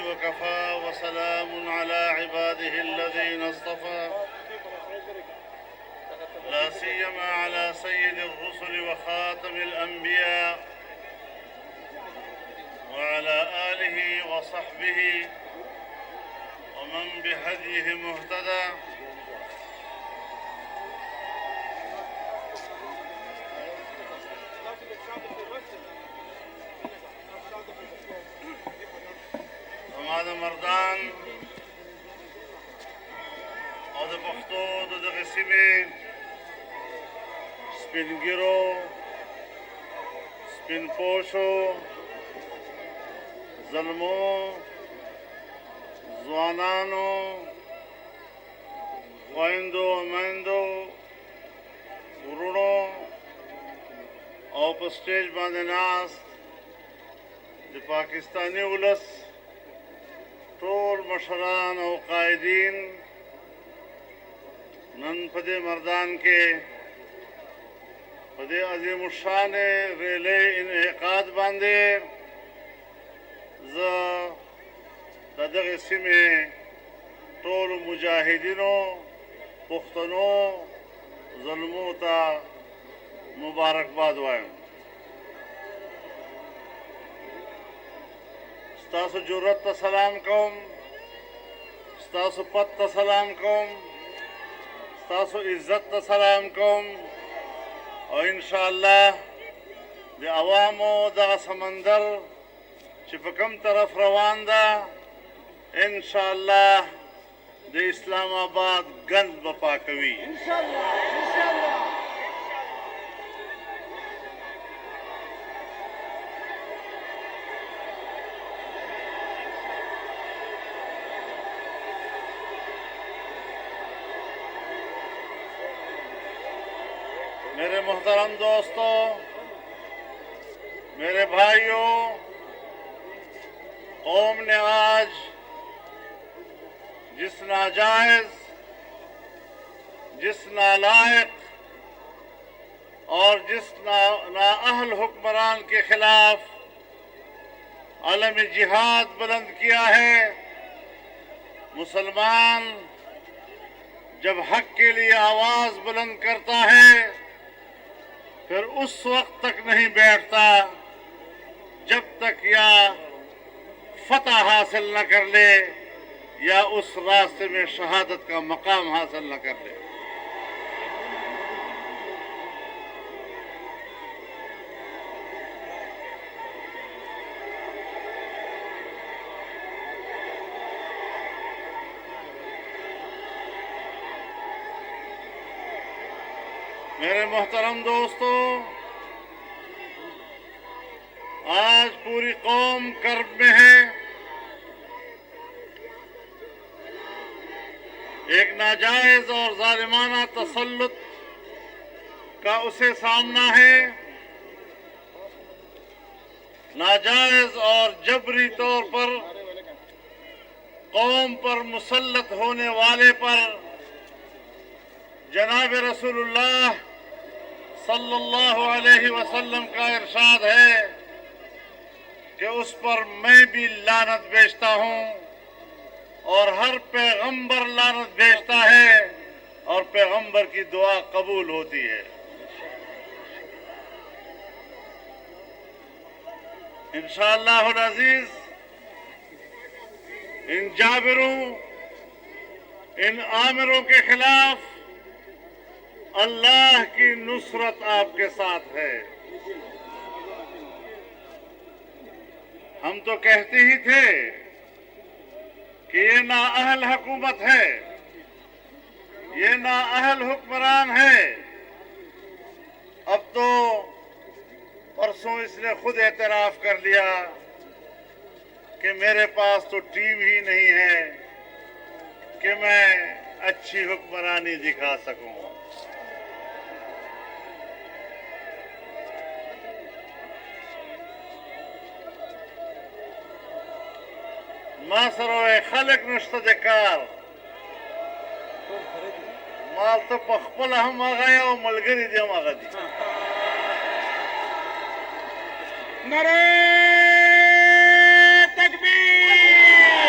وكفى وسلام على عباده الذين اصطفى لا سيما على سيد الرسل وخاتم الأنبياء وعلى آله وصحبه ومن بهديه مهتدى. ہمارے مردان اور پختو دغسی میں سپن گرو سپن پوشو ظلمو زوانانو خویندو میندو ورونو اور پر سٹیج باندھے ناست د پاکستانی ولس ټول مشران او قائدین نن پدے مردان کے پدے عظیم الشان ریلے انعقاد باندھے دغه سیمې ټول مجاهدینو پښتنو ظلمو ته مبارکباد وایم. ستاسو جرأت ته سلام کوم، ستاسو پت ته سلام کوم، ستاسو عزت ته سلام کوم او انشاءالله د عوامو دغه سمندر چې په کوم طرف روان ده انشاءالله د اسلام آباد گنج به پاکوي انشاءالله. میرے محترم دوستو، میرے بھائیوں، قوم نے آج جس ناجائز، جس نالائق اور جس نااہل حکمران کے خلاف علم جہاد بلند کیا ہے، مسلمان جب حق کے لیے آواز بلند کرتا ہے پھر اس وقت تک نہیں بیٹھتا جب تک یا فتح حاصل نہ کر لے یا اس راستے میں شہادت کا مقام حاصل نہ کر لے. میرے محترم دوستو، آج پوری قوم کرب میں ہے. ایک ناجائز اور ظالمانہ تسلط کا اسے سامنا ہے. ناجائز اور جبری طور پر قوم پر مسلط ہونے والے پر جناب رسول اللہ صلی اللہ علیہ وسلم کا ارشاد ہے کہ اس پر میں بھی لعنت بھیجتا ہوں اور ہر پیغمبر لعنت بھیجتا ہے اور پیغمبر کی دعا قبول ہوتی ہے. انشاءاللہ العزیز ان جابروں، ان آمروں کے خلاف اللہ کی نصرت آپ کے ساتھ ہے. ہم تو کہتے ہی تھے کہ یہ نااہل حکومت ہے، یہ نااہل حکمران ہے. اب تو پرسوں اس نے خود اعتراف کر لیا کہ میرے پاس تو ٹیم ہی نہیں ہے کہ میں اچھی حکمرانی دکھا سکوں. ما سره خلق نشته د کار، مال ته په خپل هم هغه او ملګری دي هم هغه دي. نعره تکبیر!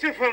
0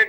1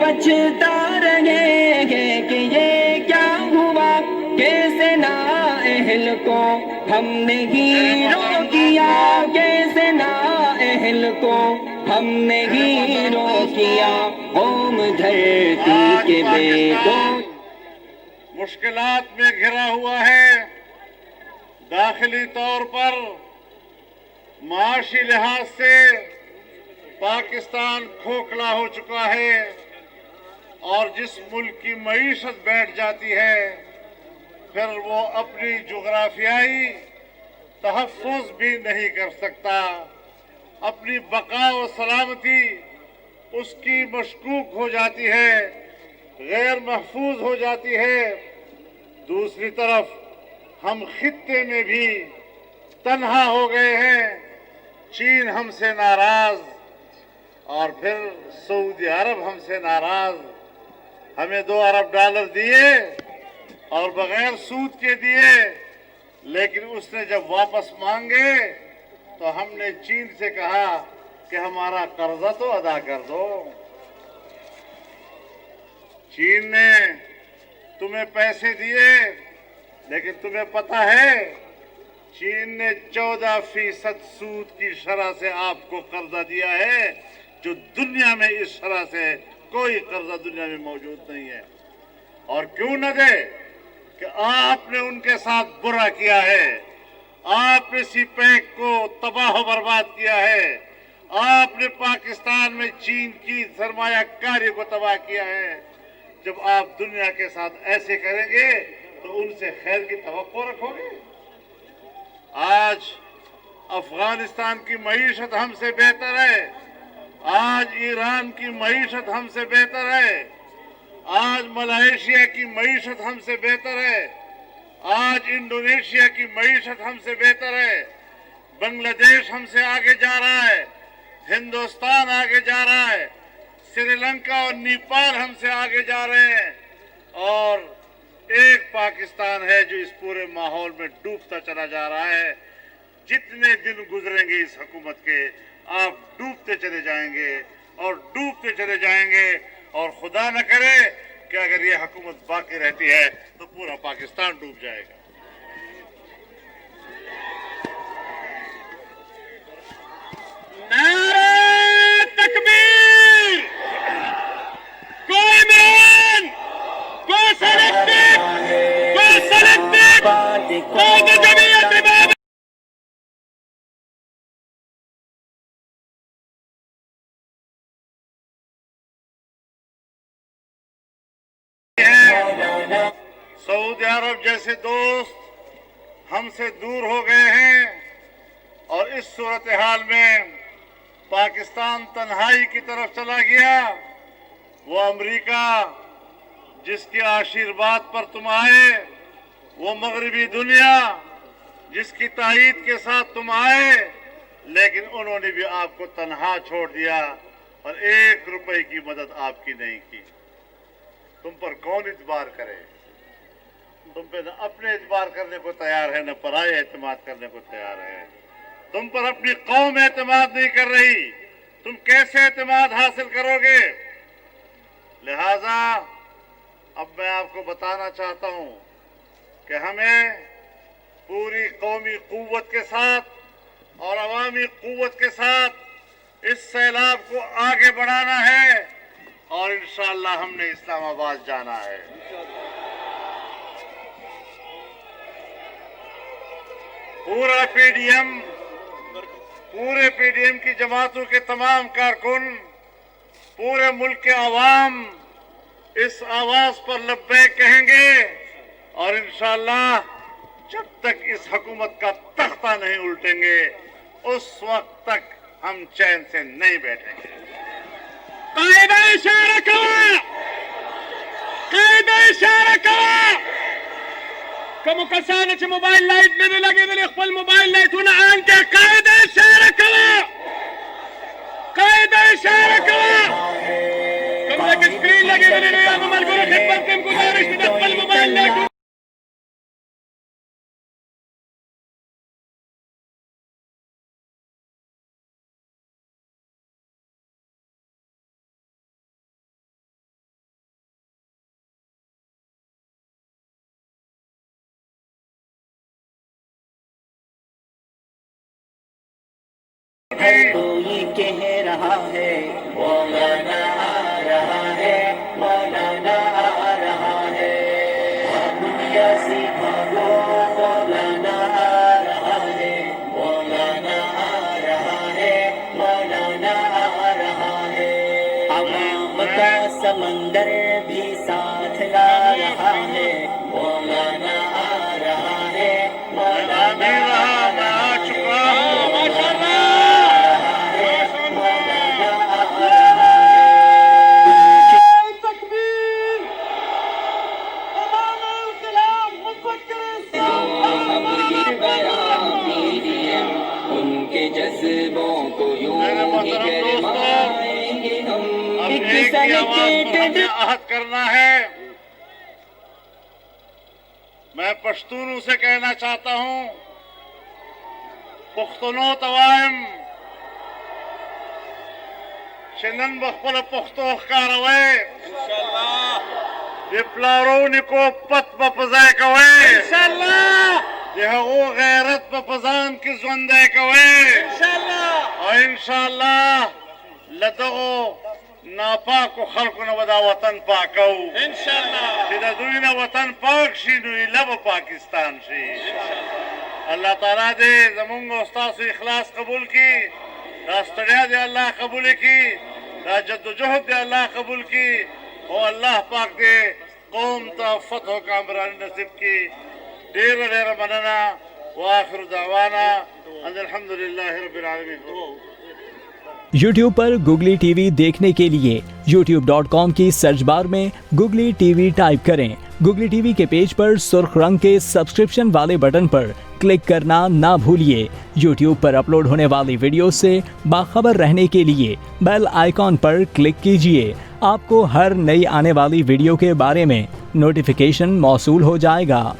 پچھتا رہے ہیں کہ یہ کیا ہوا، کیسے نااہل کو ہم نے ہیرو کیا، کیسے نااہل کو ہم نے ہیرو کیا، قوم دھرتی آج کے بیٹوں پاکستان مشکلات میں گھرا ہوا ہے، داخلی طور پر معاشی لحاظ سے پاکستان کھوکھلا ہو چکا ہے، اور جس ملک کی معیشت بیٹھ جاتی ہے پھر وہ اپنی جغرافیائی تحفظ بھی نہیں کر سکتا، اپنی بقا و سلامتی اس کی مشکوک ہو جاتی ہے، غیر محفوظ ہو جاتی ہے۔ دوسری طرف ہم خطے میں بھی تنہا ہو گئے ہیں، چین ہم سے ناراض، اور پھر سعودی عرب ہم سے ناراض، ہمیں $2 ارب دیے اور بغیر سود کے دیے، لیکن اس نے جب واپس مانگے تو ہم نے چین سے کہا کہ ہمارا قرضہ تو ادا کر دو۔ چین نے تمہیں پیسے دیے، لیکن تمہیں پتہ ہے چین نے 14% سود کی شرح سے آپ کو قرضہ دیا ہے، جو دنیا میں اس شرح سے کوئی قرضہ دنیا میں موجود نہیں ہے۔ اور کیوں نہ دے کہ آپ نے ان کے ساتھ برا کیا ہے، آپ نے سی پیک کو تباہ و برباد کیا ہے، آپ نے پاکستان میں چین کی سرمایہ کاری کو تباہ کیا ہے۔ جب آپ دنیا کے ساتھ ایسے کریں گے تو ان سے خیر کی توقع رکھو گے؟ آج افغانستان کی معیشت ہم سے بہتر ہے، آج ایران کی معیشت ہم سے بہتر ہے، آج ملائیشیا کی معیشت ہم سے بہتر ہے، آج انڈونیشیا کی معیشت ہم سے بہتر ہے، بنگلہ دیش ہم سے آگے جا رہا ہے، ہندوستان آگے جا رہا ہے، سری لنکا اور نیپال ہم سے آگے جا رہے ہیں، اور ایک پاکستان ہے جو اس پورے ماحول میں ڈوبتا چلا جا رہا ہے۔ جتنے دن گزریں گے اس حکومت کے، آپ ڈوبتے چلے جائیں گے اور ڈوبتے چلے جائیں گے، اور خدا نہ کرے کہ اگر یہ حکومت باقی رہتی ہے تو پورا پاکستان ڈوب جائے گا۔ نعرہ تکبیر! گو عمران! گو سلیکٹڈ! گو سلیکٹڈ! قائد جمعیت امام سعودی عرب جیسے دوست ہم سے دور ہو گئے ہیں، اور اس صورتحال میں پاکستان تنہائی کی طرف چلا گیا۔ وہ امریکہ جس کے آشیرواد پر تم آئے، وہ مغربی دنیا جس کی تائید کے ساتھ تم آئے، لیکن انہوں نے بھی آپ کو تنہا چھوڑ دیا اور 1 روپے کی مدد آپ کی نہیں کی۔ تم پر کون اعتبار کرے؟ تم پہ نہ اپنے اعتبار کرنے کو تیار ہے، نہ پرائے اعتماد کرنے کو تیار ہے۔ تم پر اپنی قوم اعتماد نہیں کر رہی، تم کیسے اعتماد حاصل کرو گے؟ لہذا اب میں آپ کو بتانا چاہتا ہوں کہ ہمیں پوری قومی قوت کے ساتھ اور عوامی قوت کے ساتھ اس سیلاب کو آگے بڑھانا ہے، اور انشاءاللہ ہم نے اسلام آباد جانا ہے۔ پورے پی ڈی ایم کی جماعتوں کے تمام کارکن، پورے ملک کے عوام اس آواز پر لبیک کہیں گے، اور انشاءاللہ جب تک اس حکومت کا تختہ نہیں الٹیں گے اس وقت تک ہم چین سے نہیں بیٹھیں گے۔ قائد اشارہ کوا! قائد اشارہ کوا! کوم کسان چې موبایل لایټ نه دی لګېدلی خپل موبایل لایټونه آن کړه. قائد اشاره کوه! قائد اشاره کوه! کوم ځای کې سکرین لګېدلی دی هغه ملګرو خدمت ته ګزارش دی د خپل موبایل لایټونه کی کوئی کہہ رہا ہے مولانا آ رہا ہے مولانا آ رہا ہے دنیا سے بھاگو مولانا آ رہا ہے مولانا آ رہا ہے مولانا آ رہا ہے عوام کا سمندر بھی ساتھ لا رہا ہے مولانا آ رہا ہے میں نہیں رہا میں آ چکا ہوں ان کے جذبوں کو یوں میرے محترم گرمائیں گے ہم اب ایک ہی آواز پر ہمیں عہد کرنا ہے میں پشتونوں سے کہنا چاہتا ہوں پختونو توائم شنن بخبل پختو کاروے دی پلارونی کو پت بپزای کوئے دی هغو غیرت بپزان کی زوندے کوئے اور انشاءاللہ لدغو ناپاکو خلقو نودا وطن پاکو چې د دوی نه وطن پاک شي نو یې لبه پاکستان شي الله تعالی دې زمونږ او ستاسو اخلاص قبول کړي دا ستړیا دې الله قبول کړي دا جدوجہد دې الله قبول کړي او الله پاک دې قوم ته فتح و کامراني نصیب کړي ډېره ډېره مننه واخر دعوانا ان الحمد للہ رب العالمین YouTube پر گوگلی ٹی وی دیکھنے کے لیے youtube.com کی سرچ بار میں گوگلی ٹی وی ٹائپ کریں گوگلی ٹی وی کے پیج پر سرخ رنگ کے سبسکرپشن والے بٹن پر کلک کرنا نہ بھولیے YouTube پر اپلوڈ ہونے والی ویڈیو سے باخبر رہنے کے لیے بیل آئیکن پر کلک کیجیے آپ کو ہر نئی آنے والی ویڈیو کے بارے میں نوٹیفیکیشن موصول ہو جائے گا